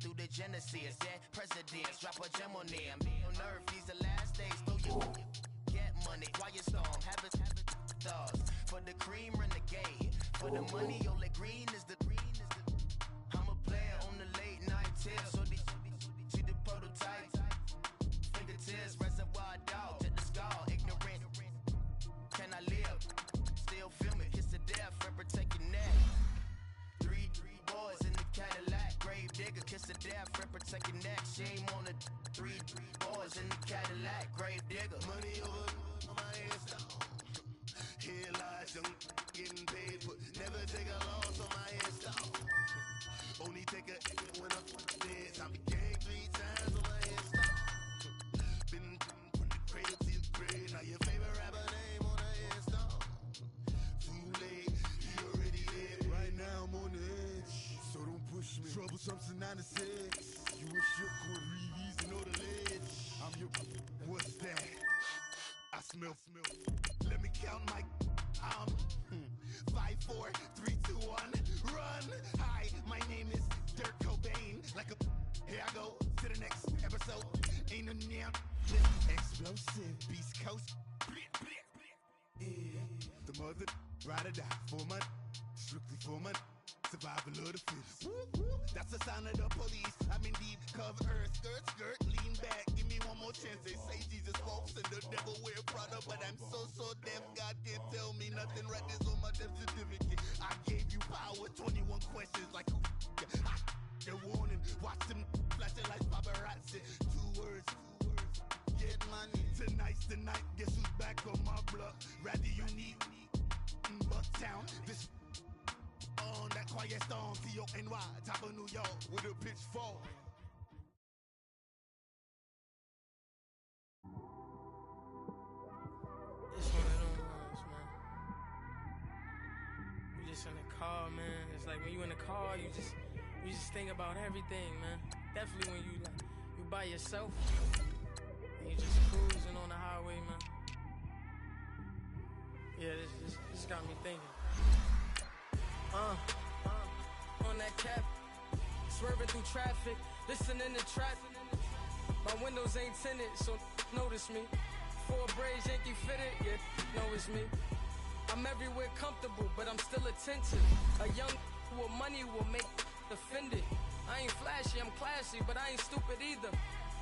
through the Genesis. Dead presidents, drop a gem on them. On earth, these the last days. Throw your get money, quiet storm, have it stars. For the cream, renegade. For the money, Ole Green is the I'm a player on the late night tips. So these see the prototype. Fingertips, reservoir dog, to the skull, ignorant. Can I live? Still feel me, kiss to death, and protect your neck. Three boys in the Cadillac, grave digger, kiss to death, and protect your neck. Shame on the three boys in the Cadillac, grave digger. Money over my head, here lies young, getting paid, but never take a loss on my head. Only take a when I'm dead. I be gang 3 times on my head. Been from the cradle to the grave. Now your favorite rapper name on the headstone. Too late, he already dead. Right now I'm on the edge, so don't push me. Troublesome to 96. You a shook with Reeves and know the ledge. I'm your what's that? I smell. Let me count my 5, 4, 3, 2, 1, run. Hi, my name is Dirk Cobain. Like a here I go to the next episode. Ain't no damn explosive Beast Coast. Yeah. The mother ride or die for my strictly for my survival of the fittest. That's the sign of the police. I'm in deep cover earth, skirt, lean back. Give me one more chance. They say Jesus walks and the devil wear Prada, but I'm so deaf. God can't tell me nothing. Right this on my death certificate. I gave you power. 21 questions like who? The warning. Watch them flashing like paparazzi. 2 words. Get money. Tonight's the night. Guess who's back on my block? Rather unique. Bucktown. This. On that quiet storm, C-O-N-Y, top of New York, with a pitchfork. It's one of them ones, man. You just in the car, man. It's like when you in the car, you just think about everything, man. Definitely when you by yourself and you just cruising on the highway, man. Yeah, this got me thinking. On that cap, swerving through traffic, listening to trap. My windows ain't tinted, so notice me. 4 braids, Yankee fitted, yeah, know it's me. I'm everywhere comfortable, but I'm still attentive. A young with money will make offended. I ain't flashy, I'm classy, but I ain't stupid either.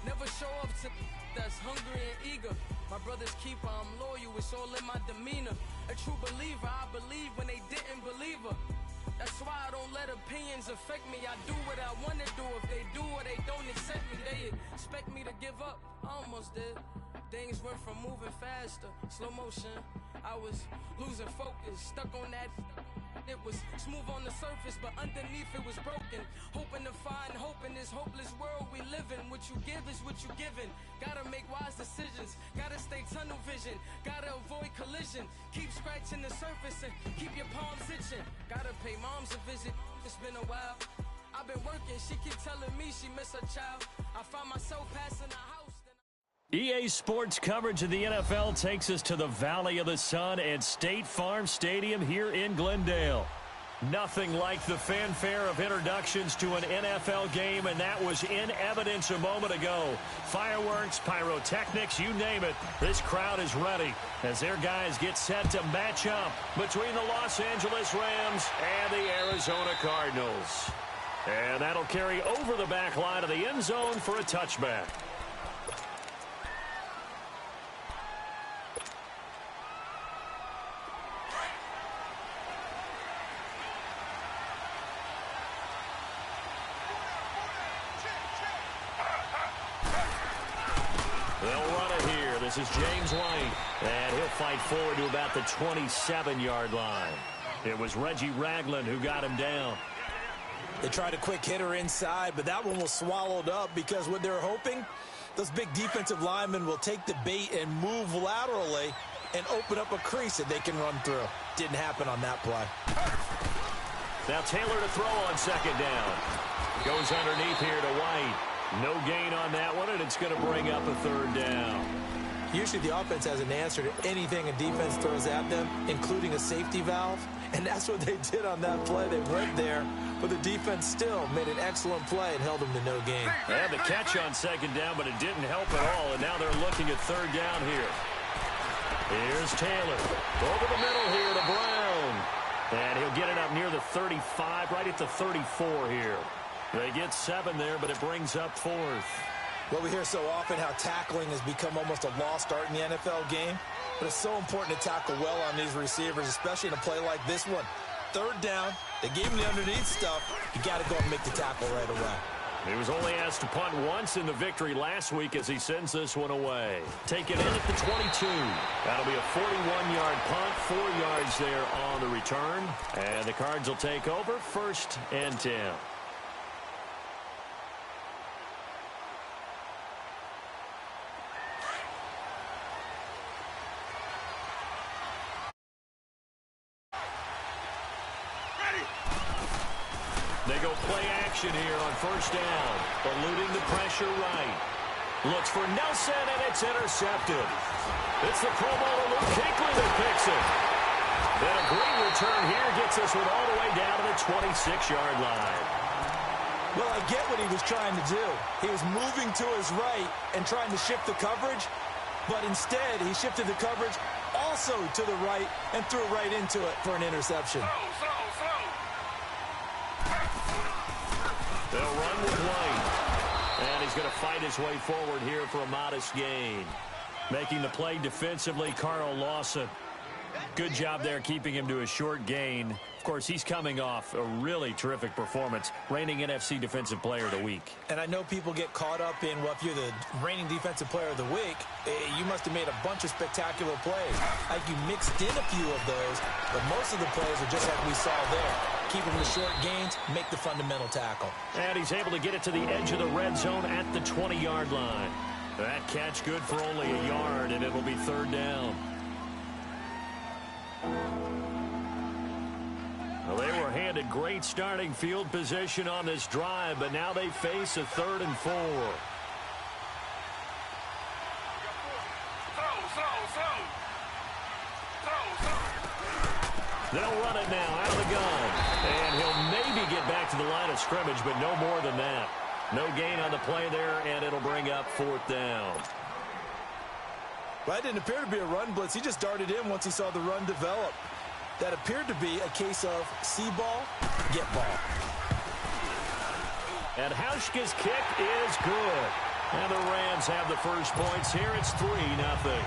Never show up to that's hungry and eager. My brother's keeper, I'm loyal, it's all in my demeanor. A true believer, I believe when they didn't believe her. That's why I don't let opinions affect me. I do what I want to do. If they do or they don't accept me, they expect me to give up. I almost did. Things went from moving faster, slow motion. I was losing focus, stuck on that. It was smooth on the surface, but underneath it was broken. Hoping to find hope in this hopeless world we live in. What you give is what you given. Gotta make wise decisions. Gotta stay tunnel vision. Gotta avoid collision. Keep scratching the surface and keep your palms itching. Gotta pay moms a visit. It's been a while. I've been working. She keep telling me she miss her child. I find myself passing the house. EA Sports coverage of the NFL takes us to the Valley of the Sun at State Farm Stadium here in Glendale. Nothing like the fanfare of introductions to an NFL game, and that was in evidence a moment ago. Fireworks, pyrotechnics, you name it. This crowd is ready as their guys get set to match up between the Los Angeles Rams and the Arizona Cardinals. And that'll carry over the back line of the end zone for a touchback. This is James White, and he'll fight forward to about the 27-yard line. It was Reggie Ragland who got him down. They tried a quick hitter inside, but that one was swallowed up because what they're hoping, those big defensive linemen will take the bait and move laterally and open up a crease that they can run through. Didn't happen on that play. Now Taylor to throw on second down. Goes underneath here to White. No gain on that one, and it's going to bring up a third down. Usually the offense has an answer to anything a defense throws at them, including a safety valve. And that's what they did on that play. They went there, but the defense still made an excellent play and held them to no gain. They had the catch on second down, but it didn't help at all, and now they're looking at third down here. Here's Taylor. Over the middle here to Brown. And he'll get it up near the 35, right at the 34 here. They get 7 there, but it brings up 4th. Well, we hear so often how tackling has become almost a lost art in the NFL game. But it's so important to tackle well on these receivers, especially in a play like this one. Third down, they gave him the underneath stuff. You got to go and make the tackle right away. He was only asked to punt once in the victory last week as he sends this one away. Taken in at the 22. That'll be a 41-yard punt, 4 yards there on the return. And the Cards will take over, 1st and 10. They go play action here on 1st down. Eluding the pressure right. Looks for Nelson, and it's intercepted. It's the Pro Bowler Luke Kuechly that picks it. Then a great return here gets us one all the way down to the 26-yard line. Well, I get what he was trying to do. He was moving to his right and trying to shift the coverage, but instead he shifted the coverage also to the right and threw right into it for an interception. They'll run with White. And he's going to fight his way forward here for a modest gain. Making the play defensively, Carl Lawson. Good job there keeping him to a short gain. Of course, he's coming off a really terrific performance, reigning NFC Defensive Player of the Week. And I know people get caught up in, well, if you're the reigning Defensive Player of the Week, you must have made a bunch of spectacular plays. Like you mixed in a few of those, but most of the plays are just like we saw there. Keep them to short gains, make the fundamental tackle. And he's able to get it to the edge of the red zone at the 20-yard line. That catch good for only a yard, and it'll be 3rd down. Well, they were handed great starting field position on this drive, but now they face a 3rd and 4. They'll run it now out of the gun. And he'll maybe get back to the line of scrimmage, but no more than that. No gain on the play there, and it'll bring up 4th down. Well, that didn't appear to be a run blitz. He just darted in once he saw the run develop. That appeared to be a case of see ball, get ball. And Hauschka's kick is good. And the Rams have the first points here. It's 3-0.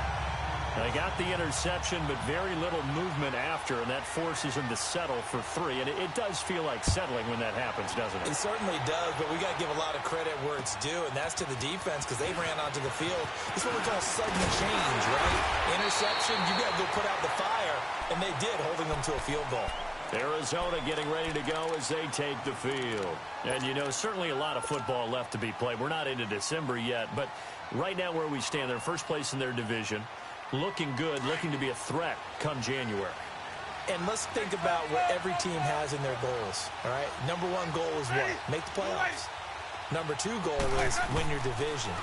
They got the interception, but very little movement after, and that forces them to settle for 3. And it does feel like settling when that happens, doesn't it? It certainly does, but we got to give a lot of credit where it's due, and that's to the defense because they ran onto the field. It's what we call sudden change, right? Interception, you got to go put out the fire, and they did, holding them to a field goal. Arizona getting ready to go as they take the field. And, you know, certainly a lot of football left to be played. We're not into December yet, but right now where we stand, they're first place in their division. Looking good, looking to be a threat come January. And let's think about what every team has in their goals, all right? Number 1 goal is what? Make the playoffs. Number 2 goal is win your division.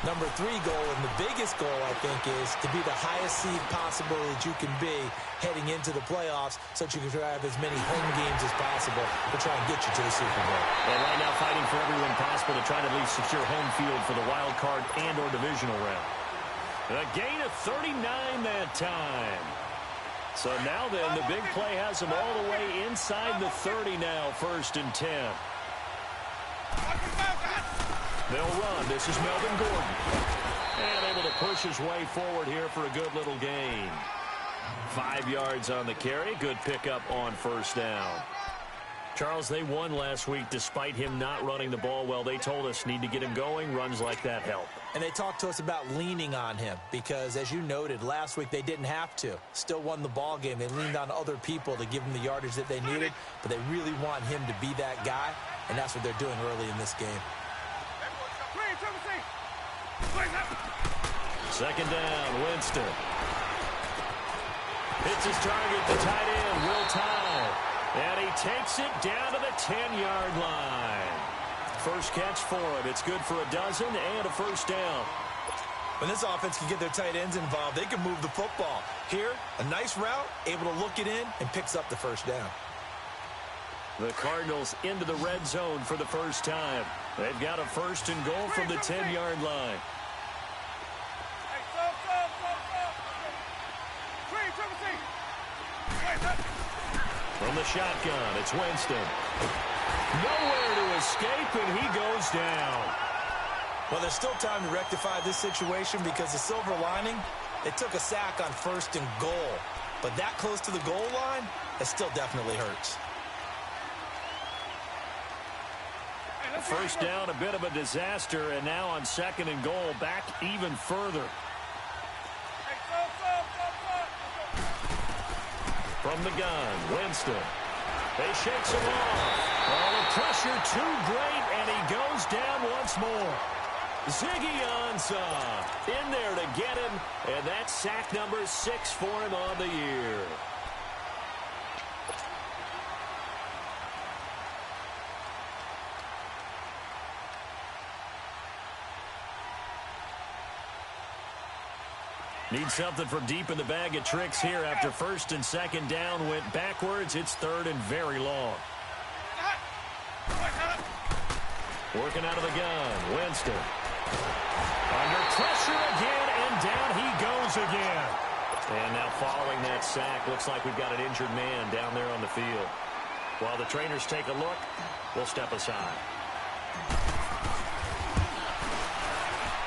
Number 3 goal, and the biggest goal, I think, is to be the highest seed possible that you can be heading into the playoffs so that you can have as many home games as possible to try and get you to the Super Bowl. And right now fighting for every win possible to try to at least secure home field for the wild card and or divisional round. A gain of 39 that time. So now then, the big play has them all the way inside the 30 now, 1st and 10. They'll run. This is Melvin Gordon. And able to push his way forward here for a good little gain. 5 yards on the carry. Good pickup on 1st down. Charles, they won last week despite him not running the ball well. They told us need to get him going. Runs like that help. And they talked to us about leaning on him because, as you noted, last week they didn't have to. Still won the ball game. They leaned on other people to give them the yardage that they needed, but they really want him to be that guy, and that's what they're doing early in this game. 2nd down, Winston. Hits his target, the tight end, Will Tye. And he takes it down to the 10-yard line. First catch for him. It's good for a dozen and a 1st down. When this offense can get their tight ends involved, they can move the football. Here, a nice route, able to look it in, and picks up the first down. The Cardinals into the red zone for the first time. They've got a 1st and goal from the 10-yard line. From the shotgun, it's Winston. Nowhere to escape, and he goes down. Well, there's still time to rectify this situation because the silver lining, they took a sack on 1st and goal. But that close to the goal line, it still definitely hurts. First down, a bit of a disaster, and now on 2nd and goal, back even further. From the gun, Winston. They shakes him off. Oh, the pressure too great, and he goes down once more. Ziggy Ansah in there to get him, and that's sack number 6 for him on the year. Need something from deep in the bag of tricks here after 1st and 2nd down went backwards. It's 3rd and very long. Working out of the gun, Winston. Under pressure again, and down he goes again. And now following that sack, looks like we've got an injured man down there on the field. While the trainers take a look, we'll step aside.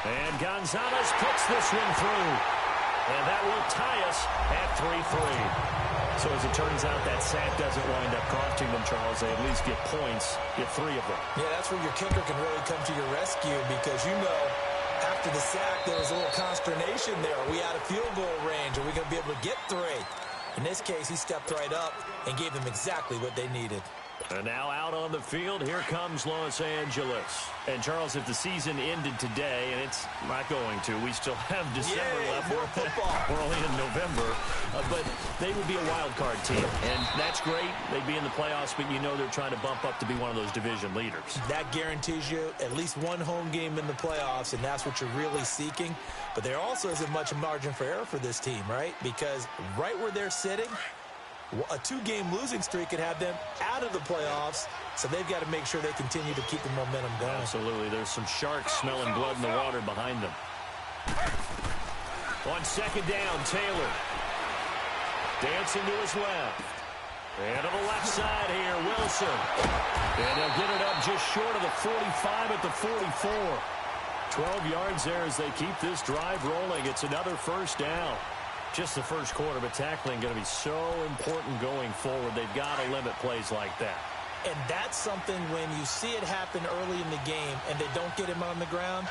And Gonzalez puts this one through. And that will tie us at 3-3. So as it turns out, that sack doesn't wind up costing them, Charles. They at least get points, get 3 of them. Yeah, that's where your kicker can really come to your rescue because, you know, after the sack, there was a little consternation there. Are we out of field goal range? Are we going to be able to get 3? In this case, he stepped right up and gave them exactly what they needed. And now out on the field, here comes Los Angeles. And, Charles, if the season ended today, and it's not going to, we still have December left. More football. We're only in November. But they would be a wild card team. And that's great. They'd be in the playoffs, but you know they're trying to bump up to be one of those division leaders. That guarantees you at least one home game in the playoffs, and that's what you're really seeking. But there also isn't much margin for error for this team, right? Because right where they're sitting, a 2-game losing streak could have them out of the playoffs, so they've got to make sure they continue to keep the momentum going. Absolutely. There's some sharks smelling blood in the water behind them. On 2nd down, Taylor. Dancing to his left. And to the left side here, Wilson. And they'll get it up just short of the 45 at the 44. 12 yards there as they keep this drive rolling. It's another 1st down. Just the first quarter, but tackling going to be so important going forward. They've got to limit plays like that. And that's something when you see it happen early in the game and they don't get him on the ground,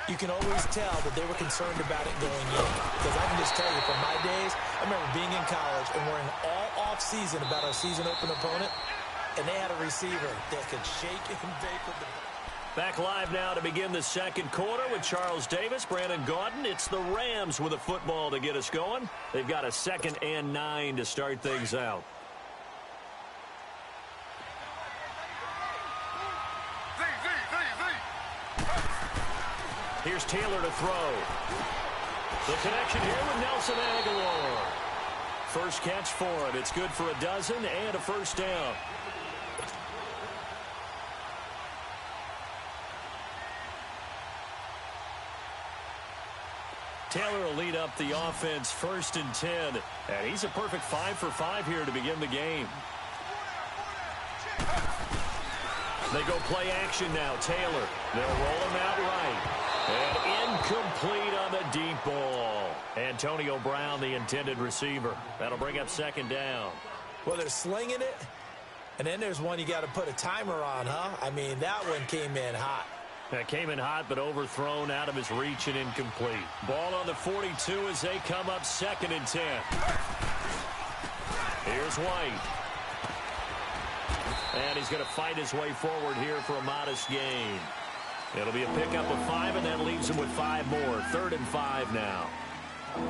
you can always tell that they were concerned about it going in. Because I can just tell you from my days, I remember being in college and worrying all off-season about our season-open opponent, and they had a receiver that could shake and bake with the ball. Back live now to begin the 2nd quarter with Charles Davis, Brandon Gaudin. It's the Rams with a football to get us going. They've got a 2nd and 9 to start things out. Here's Taylor to throw. The connection here with Nelson Aguilar. First catch for him. It's good for a dozen and a 1st down. Taylor will lead up the offense 1st and 10. And he's a perfect 5 for 5 here to begin the game. They go play action now. Taylor. They'll roll him out right. And incomplete on the deep ball. Antonio Brown, the intended receiver. That'll bring up 2nd down. Well, they're slinging it. And then there's one you got to put a timer on, huh? I mean, that one came in hot. That came in hot, but overthrown out of his reach and incomplete. Ball on the 42 as they come up 2nd and 10. Here's White. And he's going to fight his way forward here for a modest gain. It'll be a pickup of 5, and that leaves him with 5 more. 3rd and 5 now.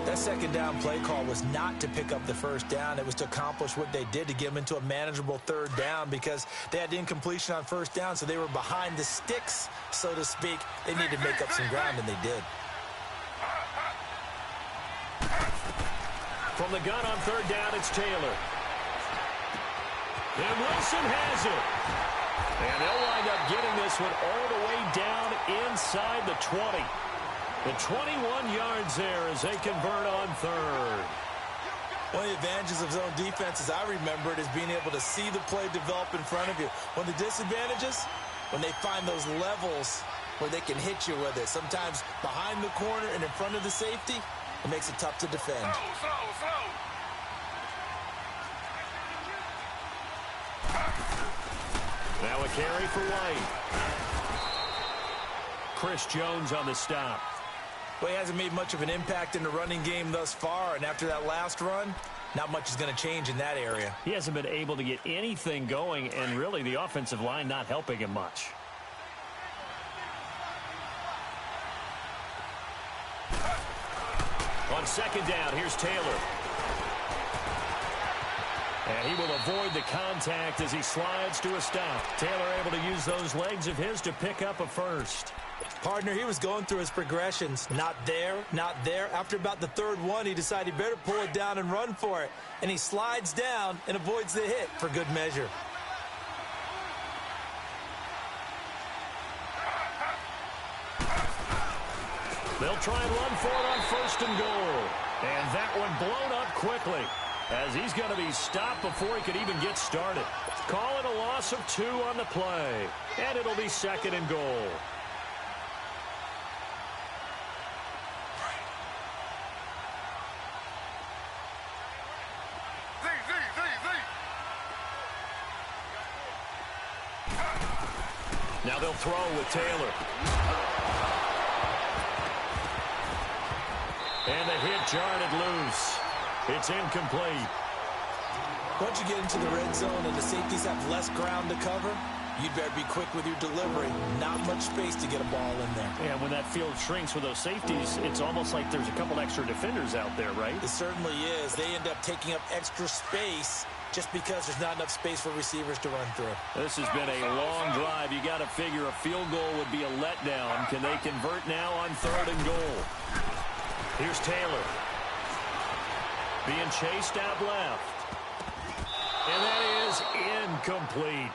That 2nd down play call was not to pick up the 1st down. It was to accomplish what they did, to get them into a manageable 3rd down, because they had the incompletion on 1st down, so they were behind the sticks, so to speak. They needed to make up some ground, and they did. From the gun on third down, it's Taylor. And Wilson has it. And they'll wind up getting this one all the way down inside the 20. The 21 yards there as they convert on third. One of the advantages of zone defense, as I remember it, is being able to see the play develop in front of you. One of the disadvantages, when they find those levels where they can hit you with it. Sometimes behind the corner and in front of the safety, it makes it tough to defend. Now a carry for White. Chris Jones on the stop. Well, he hasn't made much of an impact in the running game thus far, and after that last run, not much is going to change in that area. He hasn't been able to get anything going, and really the offensive line not helping him much. On second down, here's Taylor. And he will avoid the contact as he slides to a stop. Taylor able to use those legs of his to pick up a first. Partner, he was going through his progressions. Not there, not there. After about the third one, he decided he better pull it down and run for it. And he slides down and avoids the hit for good measure. They'll try and run for it on first and goal. And that one blown up quickly as he's going to be stopped before he could even get started. Call it a loss of 2 on the play. And it'll be second and goal. Now they'll throw with Taylor. And the hit jarred it loose. It's incomplete. Once you get into the red zone and the safeties have less ground to cover, you'd better be quick with your delivery. Not much space to get a ball in there. And when that field shrinks with those safeties, it's almost like there's a couple extra defenders out there, right? It certainly is. They end up taking up extra space just because there's not enough space for receivers to run through. This has been a long drive. You got to figure a field goal would be a letdown. Can they convert now on third and goal? Here's Taylor. Being chased out left. And that is incomplete.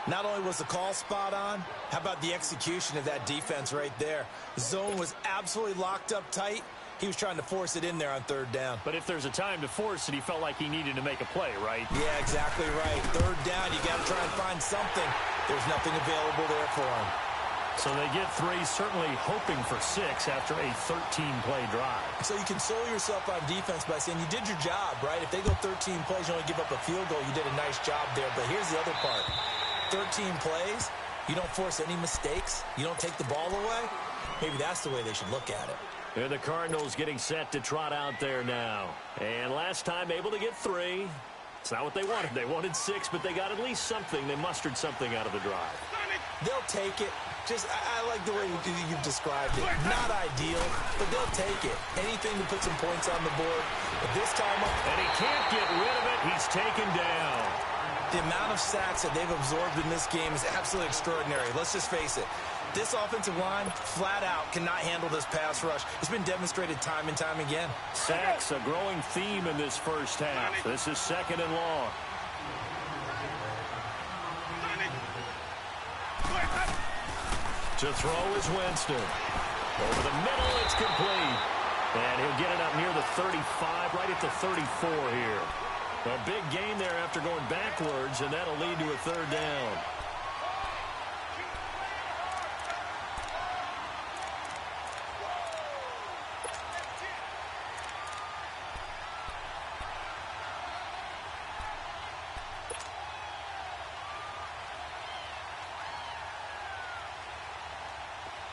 Not only was the call spot on, how about the execution of that defense right there? The zone was absolutely locked up tight. He was trying to force it in there on third down. But if there's a time to force it, he felt like he needed to make a play, right? Yeah, exactly right. Third down, you got to try and find something. There's nothing available there for him. So they get 3, certainly hoping for 6 after a 13-play drive. So you console yourself on defense by saying you did your job, right? If they go 13 plays, you only give up a field goal, you did a nice job there. But here's the other part. 13 plays, you don't force any mistakes, you don't take the ball away. Maybe that's the way they should look at it. And the Cardinals getting set to trot out there now. And last time able to get 3. It's not what they wanted. They wanted 6, but they got at least something. They mustered something out of the drive. They'll take it. I like the way you've described it. Not ideal, but they'll take it. Anything to put some points on the board. But this time up. And he can't get rid of it. He's taken down. The amount of sacks that they've absorbed in this game is absolutely extraordinary. Let's just face it. This offensive line, flat out, cannot handle this pass rush. It's been demonstrated time and time again. Sacks, a growing theme in this first half. This is second and long. To throw is Winston. Over the middle, it's complete. And he'll get it up near the 35, right at the 34 here. A big gain there after going backwards, and that'll lead to a third down.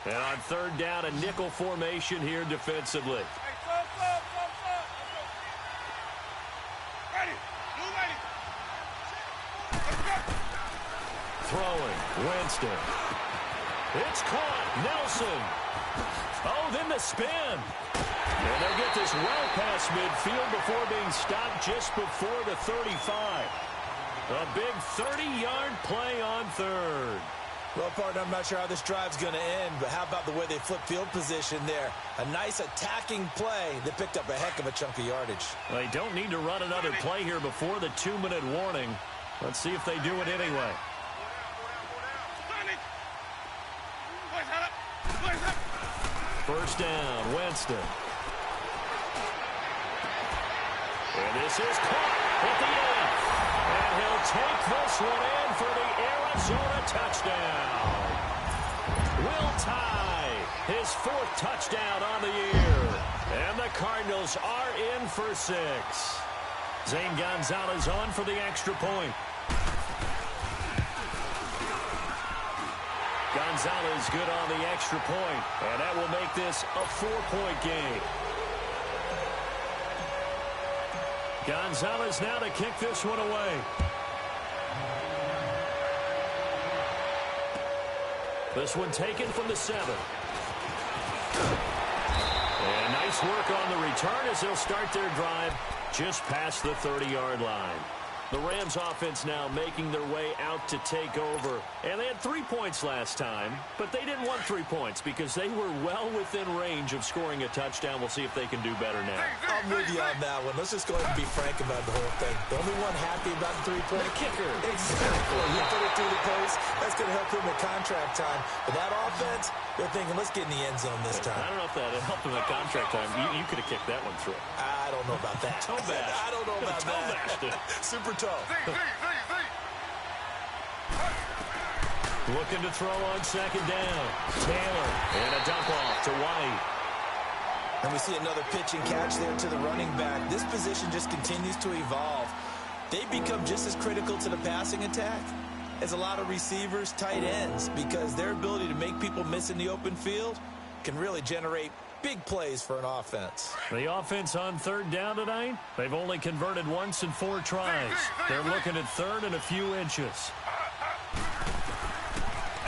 And on third down, a nickel formation here defensively. Throwing, Winston. It's caught, Nelson. Oh, then the spin. And they get this well past midfield before being stopped just before the 35. A big 30-yard play on third. Well, partner, I'm not sure how this drive's going to end, but how about the way they flip field position there? A nice attacking play that picked up a heck of a chunk of yardage. They don't need to run another play here before the 2-minute warning. Let's see if they do it anyway. First down, Winston. And this is caught at the end. And he'll take this one in for the Arizona touchdown. Will Tye, his 4th touchdown on the year. And the Cardinals are in for 6. Zane Gonzalez on for the extra point. Gonzalez good on the extra point, and that will make this a 4-point game. Gonzalez now to kick this one away. This one taken from the 7. And nice work on the return as they'll start their drive just past the 30-yard line. The Rams offense now making their way out to take over. And they had 3 points last time, but they didn't want 3 points because they were well within range of scoring a touchdown. We'll see if they can do better now. I'm with you on that one. Let's just go ahead and be frank about the whole thing. The only one happy about the 3-point kicker. Exactly. You put it through the post. That's going to help him at contract time. But that offense, they're thinking, let's get in the end zone this time. I don't know if that helped him at contract time. You could have kicked that one through. I don't know about that. Toe bash. I don't know about that. Super toe. Looking to throw on 2nd down. Taylor and a dump off to White. And we see another pitch and catch there to the running back. This position just continues to evolve. They become just as critical to the passing attack as a lot of receivers, tight ends, because their ability to make people miss in the open field can really generate big plays for an offense. The offense on 3rd down tonight, they've only converted once in 4 tries. They're looking at 3rd and a few inches.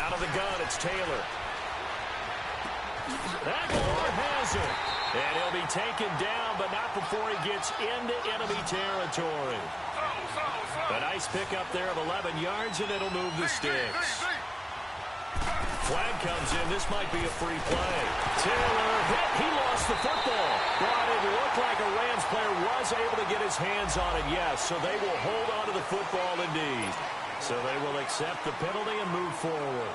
Out of the gun, it's Taylor. Aguilar has it. And he'll be taken down, but not before he gets into enemy territory. A nice pickup there of 11 yards, and it'll move the sticks. Flag comes in. This might be a free play. Taylor hit. He lost the football. But it looked like a Rams player was able to get his hands on it, yes. So they will hold on to the football indeed. So they will accept the penalty and move forward.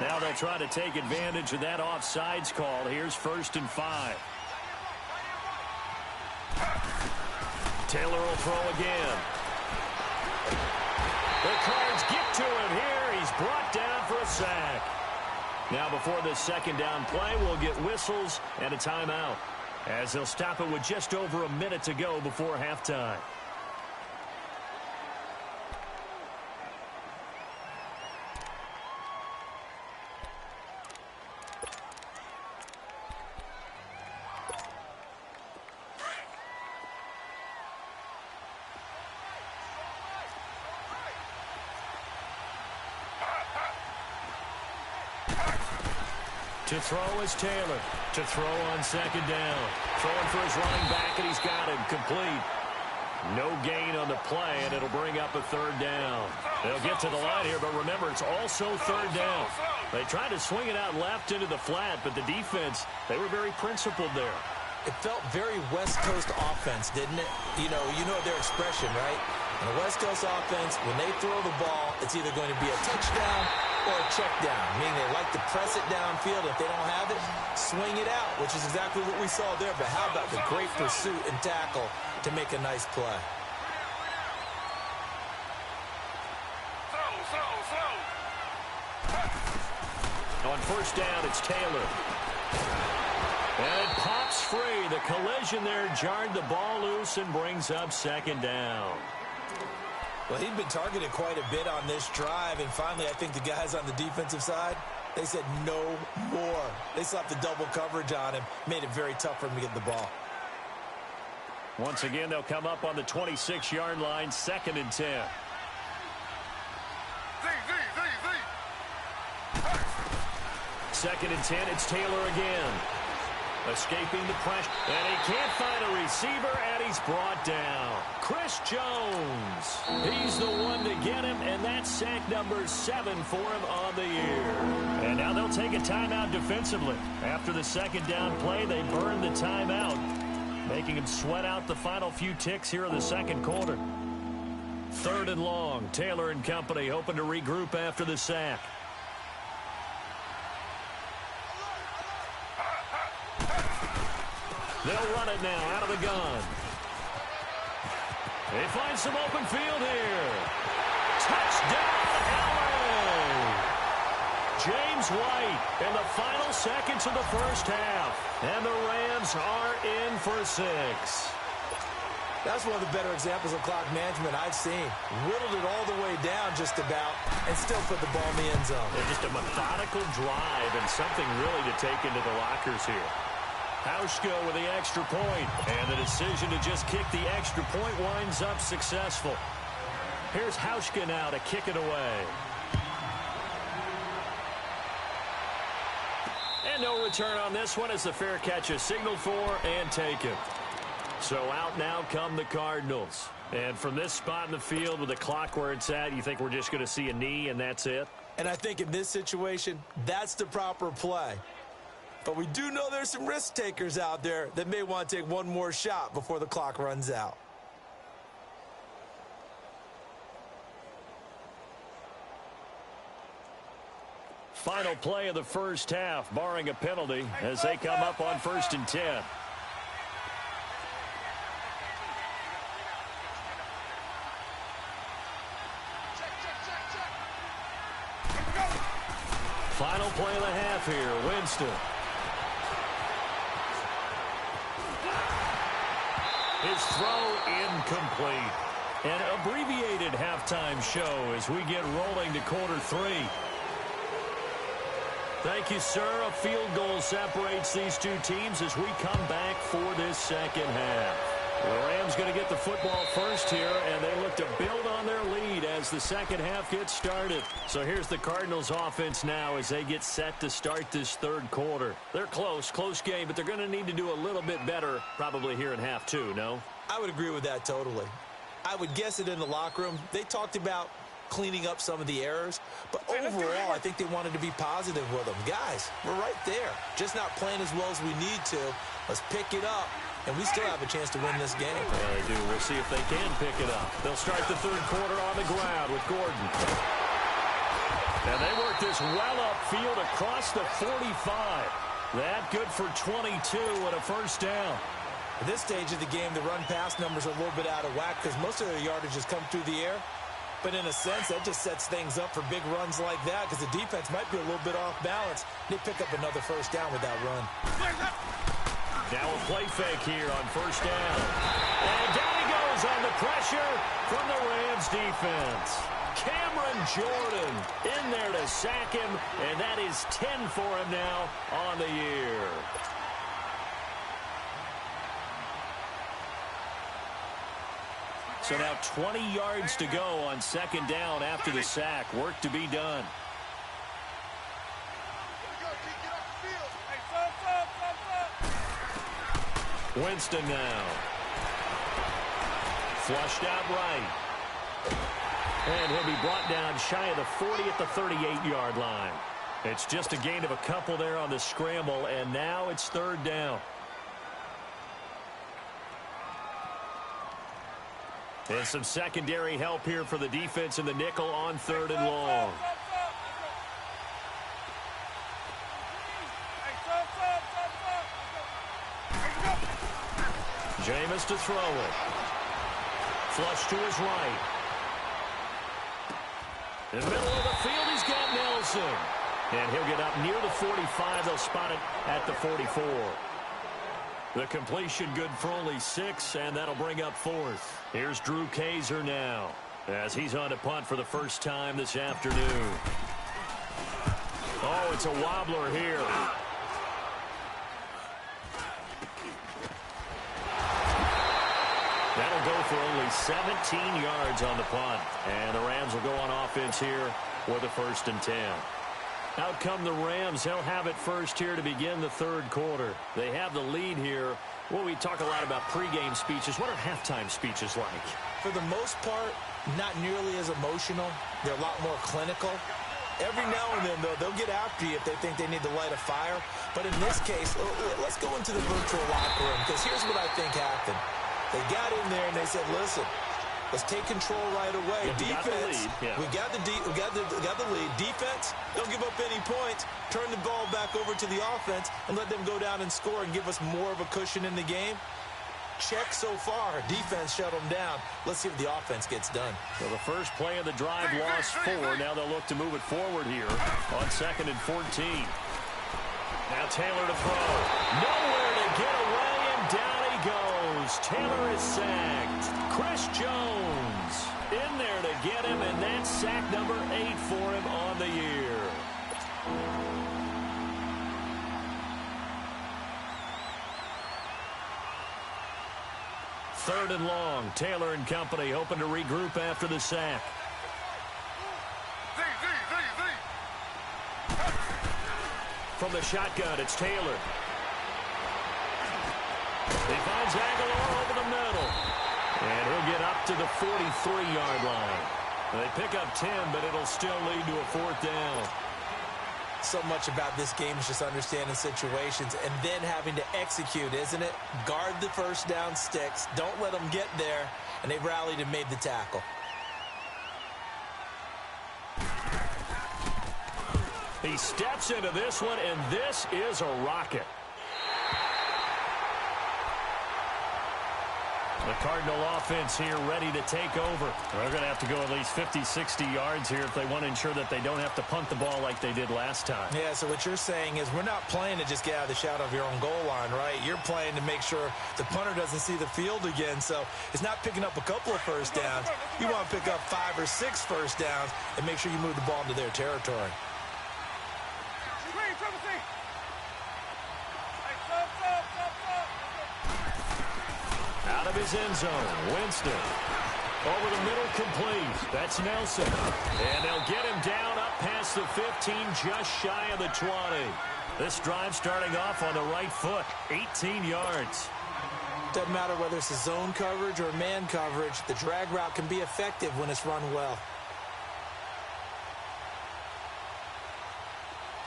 Now they'll try to take advantage of that offsides call. Here's 1st and 5. Taylor will throw again. The Cards get to him here. He's brought down for a sack. Now before this 2nd down play, we'll get whistles and a timeout, as they'll stop it with just over a minute to go before halftime. To throw is Taylor. To throw on 2nd down. Throwing for his running back, and he's got him complete. No gain on the play, and it'll bring up a 3rd down. They'll get to the line here, but remember, it's also 3rd down. They tried to swing it out left into the flat, but the defense, they were very principled there. It felt very West Coast offense, didn't it? You know their expression, right? In a West Coast offense, when they throw the ball, it's either going to be a touchdown or a check down, meaning they like to press it downfield. If they don't have it, swing it out, which is exactly what we saw there. But how about the great pursuit and tackle to make a nice play? On 1st down, it's Taylor. And it pops free. The collision there jarred the ball loose and brings up 2nd down. Well, he'd been targeted quite a bit on this drive, and finally I think the guys on the defensive side, they said no more. They slapped the double coverage on him, made it very tough for him to get the ball. Once again, they'll come up on the 26-yard line, 2nd and 10. Second and 10, it's Taylor again. Escaping the pressure, and he can't find a receiver, and he's brought down. Chris Jones. He's the one to get him, and that's sack number 7 for him on the year. And now they'll take a timeout defensively. After the second down play, they burn the timeout, making him sweat out the final few ticks here in the second quarter. 3rd and long. Taylor and company hoping to regroup after the sack. They'll run it now out of the gun. They find some open field here. Touchdown, LA! James White in the final seconds of the first half. And the Rams are in for 6. That's one of the better examples of clock management I've seen. Whittled it all the way down just about and still put the ball in the end zone. Yeah, just a methodical drive and something really to take into the lockers here. Hauschka with the extra point, and the decision to just kick the extra point winds up successful. Here's Hauschka now to kick it away. And no return on this one as the fair catch is signaled for and taken. So out now come the Cardinals. And from this spot in the field with the clock where it's at, you think we're just going to see a knee and that's it? And I think in this situation, that's the proper play. But we do know there's some risk takers out there that may want to take one more shot before the clock runs out. Final play of the first half, barring a penalty, as they come up on 1st and 10. Final play of the half here, Winston. His throw incomplete. An abbreviated halftime show as we get rolling to quarter 3. Thank you, sir. A field goal separates these two teams as we come back for this second half. The Rams going to get the football first here, and they look to build on their lead as the second half gets started. So here's the Cardinals offense now as they get set to start this third quarter. They're close game, but they're going to need to do a little bit better probably here in half 2, no? I would agree with that totally. I would guess it in the locker room. They talked about cleaning up some of the errors, but overall I think they wanted to be positive with them. Guys, we're right there. Just not playing as well as we need to. Let's pick it up, and we still have a chance to win this game. Yeah, they do. We'll see if they can pick it up. They'll start the third quarter on the ground with Gordon. And they work this well upfield across the 45. That good for 22 and a first down. At this stage of the game, the run-pass numbers are a little bit out of whack because most of their yardage has come through the air. But in a sense, that just sets things up for big runs like that because the defense might be a little bit off balance. They pick up another first down with that run. Now a play fake here on first down. And down he goes on the pressure from the Rams defense. Cameron Jordan in there to sack him, and that is 10 for him now on the year. So now 20 yards to go on second down after the sack. Work to be done. Winston now. Flushed out right. And he'll be brought down shy of the 40 at the 38-yard line. It's just a gain of a couple there on the scramble, and now it's third down. And some secondary help here for the defense in the nickel on third and long. Jameis to throw it. Flush to his right. In the middle of the field, he's got Nelson. And he'll get up near the 45. They'll spot it at the 44. The completion good for only 6, and that'll bring up fourth. Here's Drew Kaiser now as he's on to punt for the first time this afternoon. Oh, it's a wobbler here. That'll go for only 17 yards on the punt. And the Rams will go on offense here with a 1st and 10. Out come the Rams. They'll have it first here to begin the third quarter. They have the lead here. Well, we talk a lot about pregame speeches. What are halftime speeches like? For the most part, not nearly as emotional. They're a lot more clinical. Every now and then, though, they'll get after you if they think they need to light a fire. But in this case, let's go into the virtual locker room, because here's what I think happened. They got in there and they said, listen, let's take control right away. Yeah, Defense, we got the lead. Defense, don't give up any points. Turn the ball back over to the offense and let them go down and score and give us more of a cushion in the game. Check so far. Defense shut them down. Let's see if the offense gets done. So the first play of the drive lost 4. Now they'll look to move it forward here on 2nd and 14. Now Taylor to throw. Nowhere to get away, and down he goes. Taylor is sacked. Chris Jones in there to get him, and that's sack number 8 for him on the year. Third and long. Taylor and company hoping to regroup after the sack. From the shotgun, it's Taylor. He finds Aguilar over the middle. And he'll get up to the 43-yard line. They pick up 10, but it'll still lead to a 4th down. So much about this game is just understanding situations and then having to execute, isn't it? Guard the first down sticks. Don't let them get there. And they rallied and made the tackle. He steps into this one, and this is a rocket. The Cardinal offense here ready to take over. They're going to have to go at least 50, 60 yards here if they want to ensure that they don't have to punt the ball like they did last time. Yeah, so what you're saying is we're not playing to just get out of the shadow of your own goal line, right? You're playing to make sure the punter doesn't see the field again. So it's not picking up a couple of first downs. You want to pick up 5 or 6 first downs and make sure you move the ball into their territory. Out of his end zone, Winston. Over the middle, complete. That's Nelson. And they'll get him down up past the 15, just shy of the 20. This drive starting off on the right foot, 18 yards. Doesn't matter whether it's a zone coverage or man coverage, the drag route can be effective when it's run well.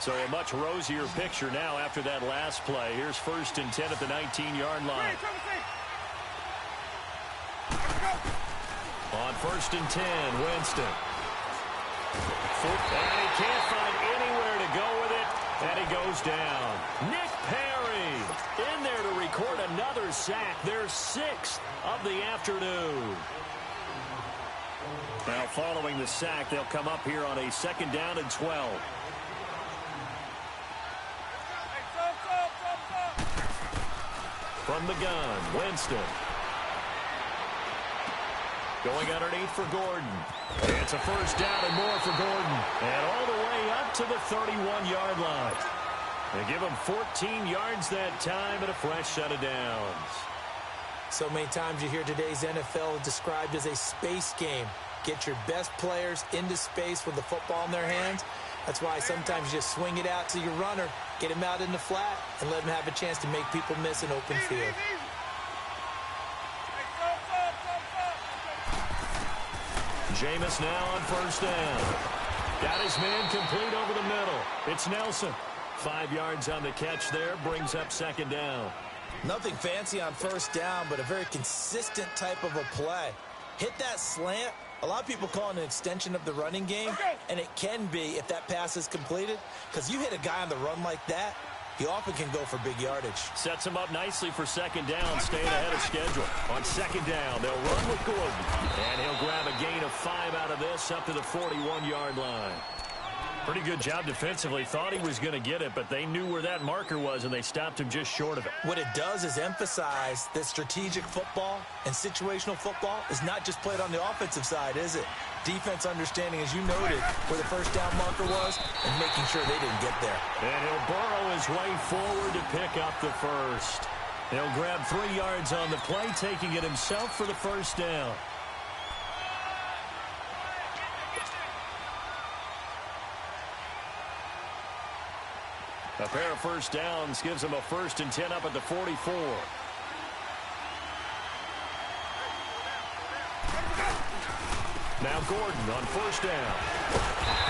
So a much rosier picture now after that last play. Here's 1st and 10 at the 19-yard line. On 1st and 10, Winston. And he can't find anywhere to go with it, and he goes down. Nick Perry in there to record another sack, their 6th of the afternoon. Now following the sack, they'll come up here on a 2nd down and 12. From the gun, Winston. Going underneath for Gordon. It's a 1st down and more for Gordon. And all the way up to the 31-yard line. They give him 14 yards that time and a fresh set of downs. So many times you hear today's NFL described as a space game. Get your best players into space with the football in their hands. That's why sometimes you just swing it out to your runner, get him out in the flat, and let him have a chance to make people miss an open field. Jameis now on 1st down. Got his man complete over the middle. It's Nelson. 5 yards on the catch there, brings up 2nd down. Nothing fancy on 1st down, but a very consistent type of a play. Hit that slant. A lot of people call it an extension of the running game, and it can be if that pass is completed, because you hit a guy on the run like that, he often can go for big yardage. Sets him up nicely for 2nd down, staying ahead of schedule. On 2nd down, they'll run with Gordon, and he'll grab a gain of 5 out of this up to the 41-yard line. Pretty good job defensively. Thought he was going to get it, but they knew where that marker was, and they stopped him just short of it. What it does is emphasize that strategic football and situational football is not just played on the offensive side, is it? Defense understanding, as you noted, where the 1st down marker was and making sure they didn't get there. And he'll burrow his way forward to pick up the 1st. He'll grab 3 yards on the play, taking it himself for the 1st down. A pair of first downs gives them a 1st and 10 up at the 44. Now Gordon on first down.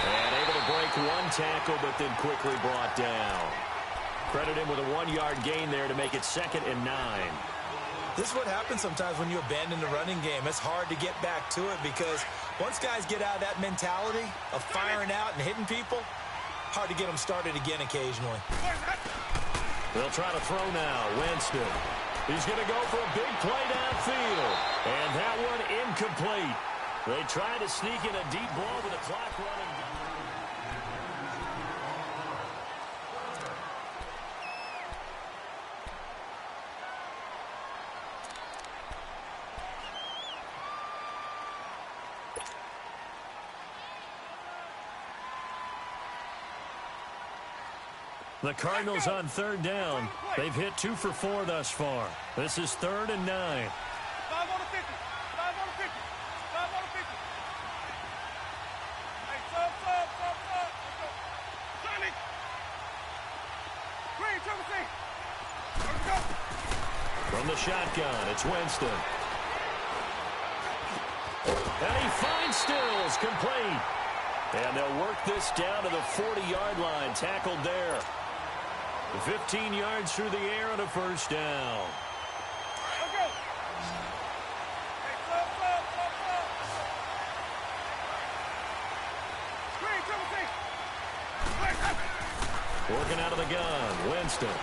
And able to break one tackle, but then quickly brought down. Credit him with a 1-yard gain there to make it 2nd and 9. This is what happens sometimes when you abandon the running game. It's hard to get back to it because once guys get out of that mentality of firing out and hitting people, hard to get them started again occasionally. They'll try to throw now. Winston. He's going to go for a big play downfield. And that one incomplete. They try to sneak in a deep ball with the clock running. The Cardinals on 3rd down. They've hit 2 for 4 thus far. This is 3rd and 9. 5 on the 50. 5 on the 50. 5 on the 50. Hey, sub. Let's go. Johnny. Green, triple C. Let's go. From the shotgun, it's Winston. And he finds Stills, complete. And they'll work this down to the 40-yard line, tackled there. 15 yards through the air on a first down. Let's go. Hey, sub. Green, triple C. Working out of the gun, Winston.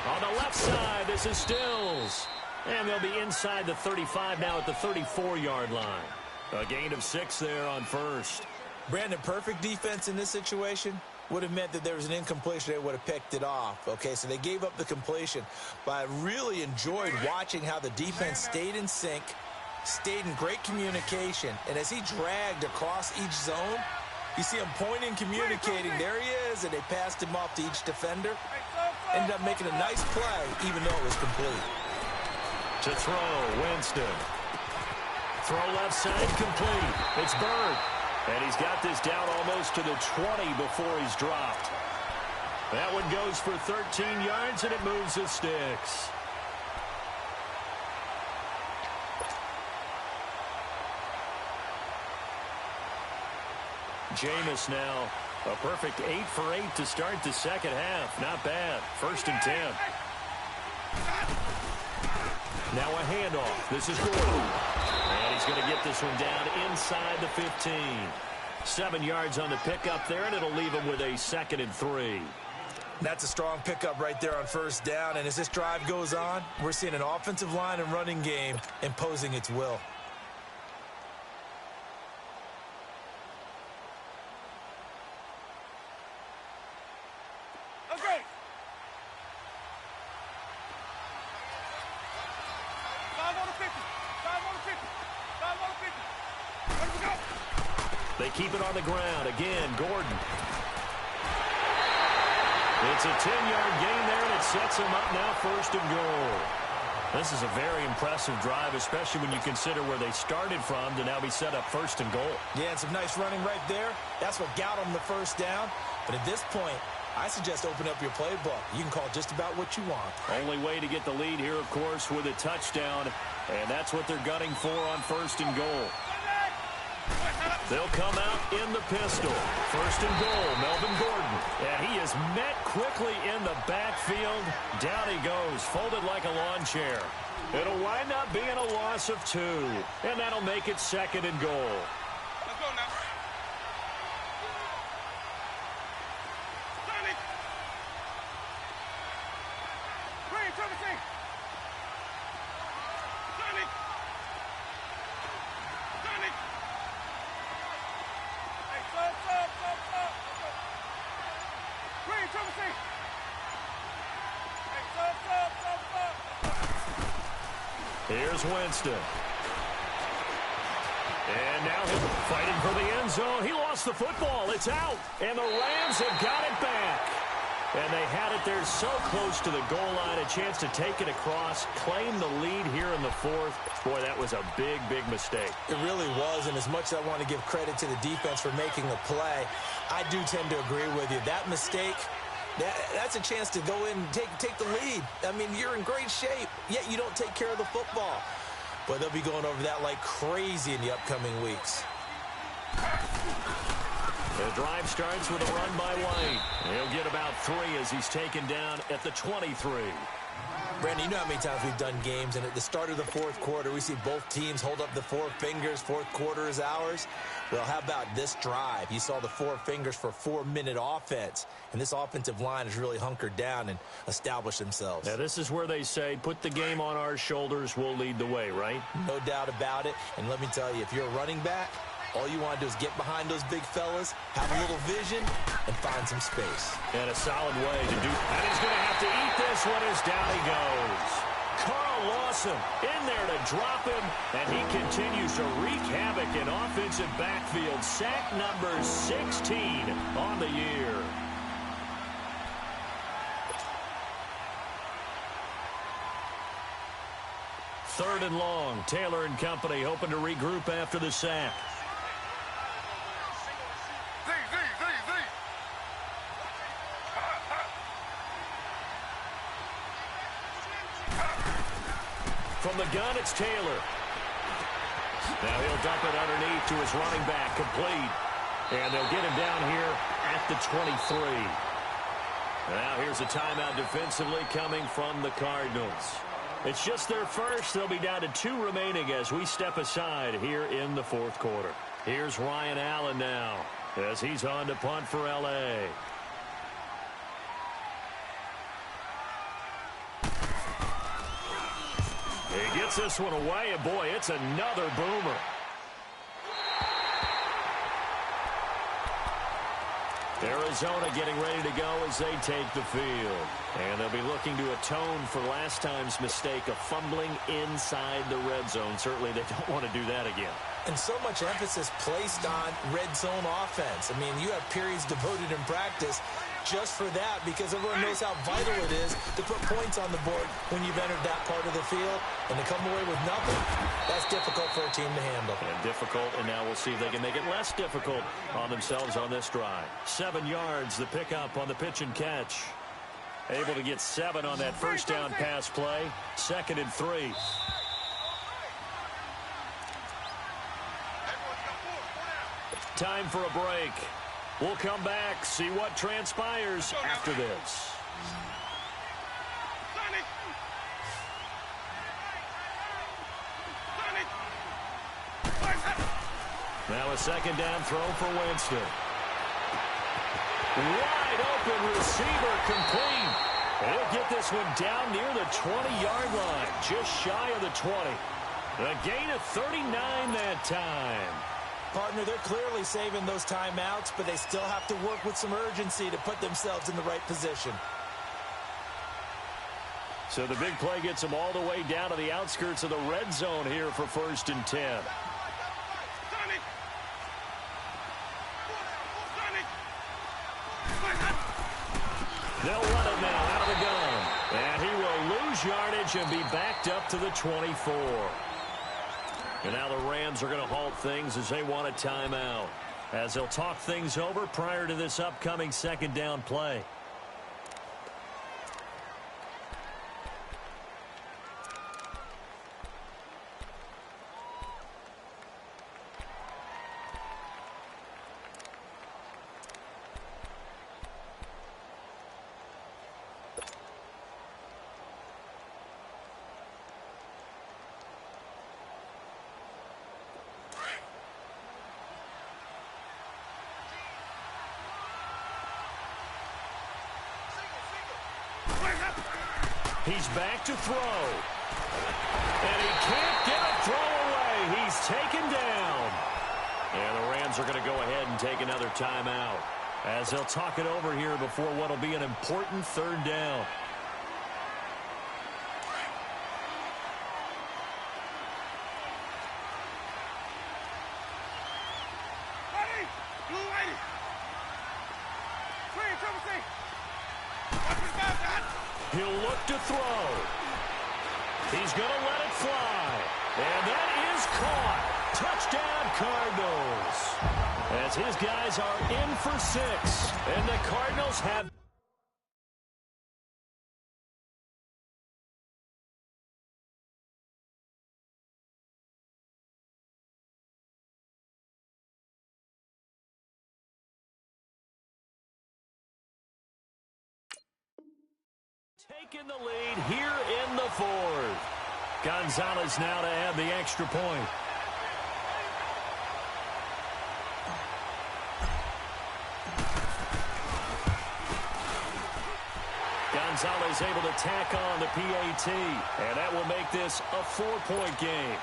On the left side, this is Stills. And they'll be inside the 35 now at the 34-yard line. A gain of 6 there on first. Brandon, perfect defense in this situation would have meant that there was an incompletion. They would have picked it off. Okay, so they gave up the completion. But I really enjoyed watching how the defense stayed in sync, stayed in great communication. And as he dragged across each zone, you see him pointing, communicating. There he is, and they passed him off to each defender. Ended up making a nice play, even though it was complete. To throw, Winston. Throw left side, complete. It's Bird. And he's got this down almost to the 20 before he's dropped. That one goes for 13 yards, and it moves the sticks. Jameis now, a perfect 8 for 8 to start the second half. Not bad. 1st and 10. Now a handoff. This is Gordon. And he's going to get this one down inside the 15. 7 yards on the pickup there, and it'll leave him with a 2nd and 3. That's a strong pickup right there on first down. And as this drive goes on, we're seeing an offensive line and running game imposing its will. Okay. 5 on the 50. 5 on the 50. 5 on the 50. Let's go. They keep it on the ground. Again, Gordon. It's a 10-yard gain there, and it sets him up now 1st and goal. This is a very impressive drive, especially when you consider where they started from to now be set up 1st and goal. Yeah, and some nice running right there. That's what got them the first down. But at this point, I suggest open up your playbook. You can call just about what you want. Only way to get the lead here, of course, with a touchdown, and that's what they're gunning for on 1st and goal. They'll come out in the pistol. 1st and goal, Melvin Gordon. And he is met quickly in the backfield. Down he goes, folded like a lawn chair. It'll wind up being a loss of 2, and that'll make it 2nd and goal. Let's go now. Johnny. Green, triple C. Johnny. Johnny. Hey, sub. Green, triple C. Hey, sub. Here's Winston. And now he's fighting for the end zone. He lost the football. It's out. And the Rams have got it back. And they had it there so close to the goal line, a chance to take it across, claim the lead here in the fourth. Boy, that was a big, big mistake. It really was, and as much as I want to give credit to the defense for making the play, I do tend to agree with you. That mistake, that's a chance to go in and take the lead. I mean, you're in great shape, yet you don't take care of the football. Boy, they'll be going over that like crazy in the upcoming weeks. The drive starts with a run by White. He'll get about 3 as he's taken down at the 23. Brandon, you know how many times we've done games, and at the start of the fourth quarter, we see both teams hold up the 4 fingers, fourth quarter is ours. Well, how about this drive? You saw the 4 fingers for 4-minute offense, and this offensive line has really hunkered down and established themselves. Now, this is where they say, put the game on our shoulders, we'll lead the way, right? No doubt about it, and let me tell you, if you're a running back, all you want to do is get behind those big fellas, have a little vision, and find some space. And a solid way to do. And he's going to have to eat this one as down he goes. Carl Lawson in there to drop him, and he continues to wreak havoc in offensive backfield. Sack number 16 on the year. Third and long. Taylor and company hoping to regroup after the sack. From the gun, it's Taylor. Now he'll dump it underneath to his running back, complete. And they'll get him down here at the 23. Now here's a timeout defensively coming from the Cardinals. It's just their first. They'll be down to 2 remaining as we step aside here in the fourth quarter. Here's Ryan Allen now as he's on to punt for L.A. He gets this one away, and boy, it's another boomer. Arizona getting ready to go as they take the field. And they'll be looking to atone for last time's mistake of fumbling inside the red zone. Certainly they don't want to do that again. And so much emphasis placed on red zone offense. I mean, you have periods devoted in practice just for that because everyone knows how vital it is to put points on the board when you've entered that part of the field. And to come away with nothing, that's difficult for a team to handle. And difficult, and now we'll see if they can make it less difficult on themselves on this drive. 7 yards, the pickup on the pitch and catch. Able to get 7 on that first down pass play. 2nd and 3. Time for a break. We'll come back, see what transpires after this. Now a 2nd down throw for Winston. Wide open receiver complete. He'll get this one down near the 20-yard line, just shy of the 20. A gain of 39 that time. Partner, they're clearly saving those timeouts, but they still have to work with some urgency to put themselves in the right position. So the big play gets them all the way down to the outskirts of the red zone here for 1st and 10. They'll run it now out of the gun. And he will lose yardage and be backed up to the 24. And now the Rams are going to halt things as they want a timeout, as they'll talk things over prior to this upcoming 2nd down play. He's back to throw. And he can't get a throw away. He's taken down. And the Rams are going to go ahead and take another timeout, as they'll talk it over here before what will be an important 3rd down. He'll look to throw. He's going to let it fly. And that is caught. Touchdown, Cardinals. As his guys are in for 6. And the Cardinals have... taking the lead here in the 4th. Gonzalez now to add the extra point. Gonzalez able to tack on the PAT, and that will make this a 4-point game.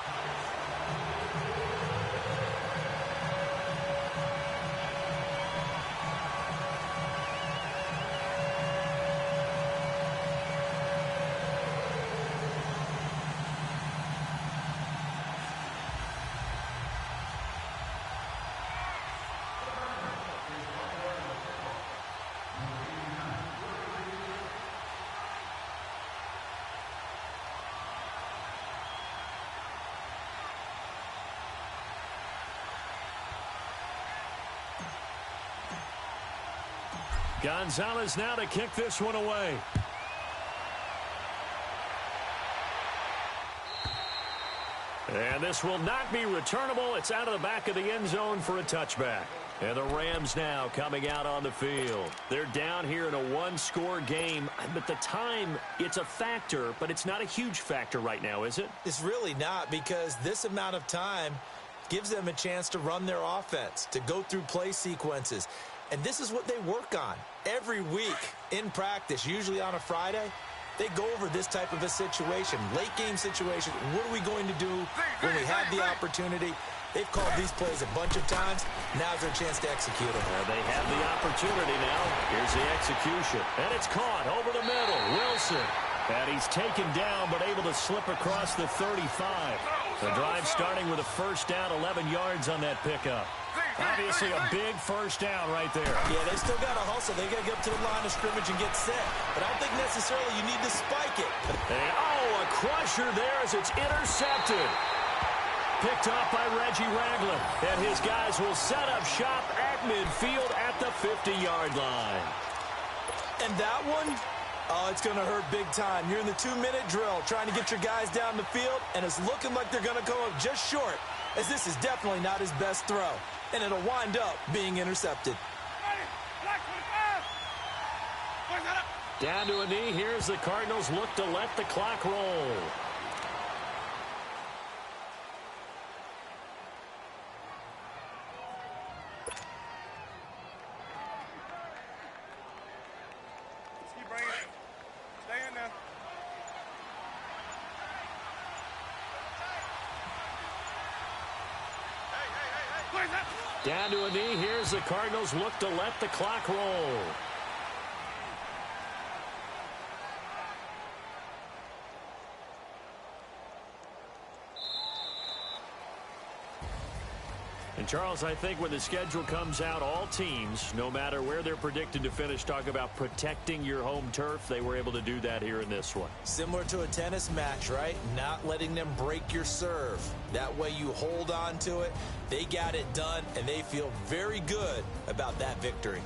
Gonzalez now to kick this one away. And this will not be returnable. It's out of the back of the end zone for a touchback. And the Rams now coming out on the field. They're down here in a one-score game. But the time, it's a factor, but it's not a huge factor right now, is it? It's really not, because this amount of time gives them a chance to run their offense, to go through play sequences. And this is what they work on every week in practice, usually on a Friday. They go over this type of a situation, late game situation. What are we going to do when we have the opportunity? They've called these plays a bunch of times. Now's their chance to execute them. They have the opportunity now. Here's the execution. And it's caught over the middle. Wilson. And he's taken down but able to slip across the 35. The drive starting with a first down, 11 yards on that pickup. Obviously a big first down right there. Yeah, they still got to hustle. They got to get up to the line of scrimmage and get set. But I don't think necessarily you need to spike it. And, a crusher there as it's intercepted. Picked off by Reggie Ragland. And his guys will set up shop at midfield at the 50-yard line. And that one, it's going to hurt big time. You're in the 2-minute drill trying to get your guys down the field, and it's looking like they're going to come up just short, as this is definitely not his best throw. And it'll wind up being intercepted. Down to a knee. Here's the Cardinals look to let the clock roll. Keep bringing it. Stay in there. Down to a knee. Here's the Cardinals look to let the clock roll. And, Charles, I think when the schedule comes out, all teams, no matter where they're predicted to finish, talk about protecting your home turf. They were able to do that here in this one. Similar to a tennis match, right? Not letting them break your serve. That way you hold on to it. They got it done, and they feel very good about that victory.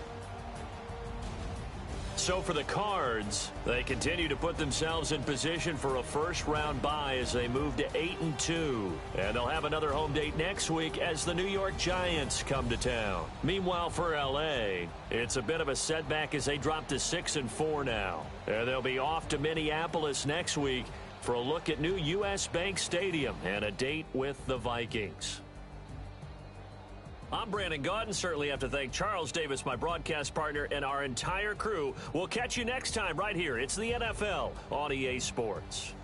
So for the Cards, they continue to put themselves in position for a first-round bye as they move to 8-2. And they'll have another home date next week as the New York Giants come to town. Meanwhile, for L.A., it's a bit of a setback as they drop to 6-4 now. And they'll be off to Minneapolis next week for a look at new U.S. Bank Stadium and a date with the Vikings. I'm Brandon Gaudin. Certainly have to thank Charles Davis, my broadcast partner, and our entire crew. We'll catch you next time right here. It's the NFL on EA Sports.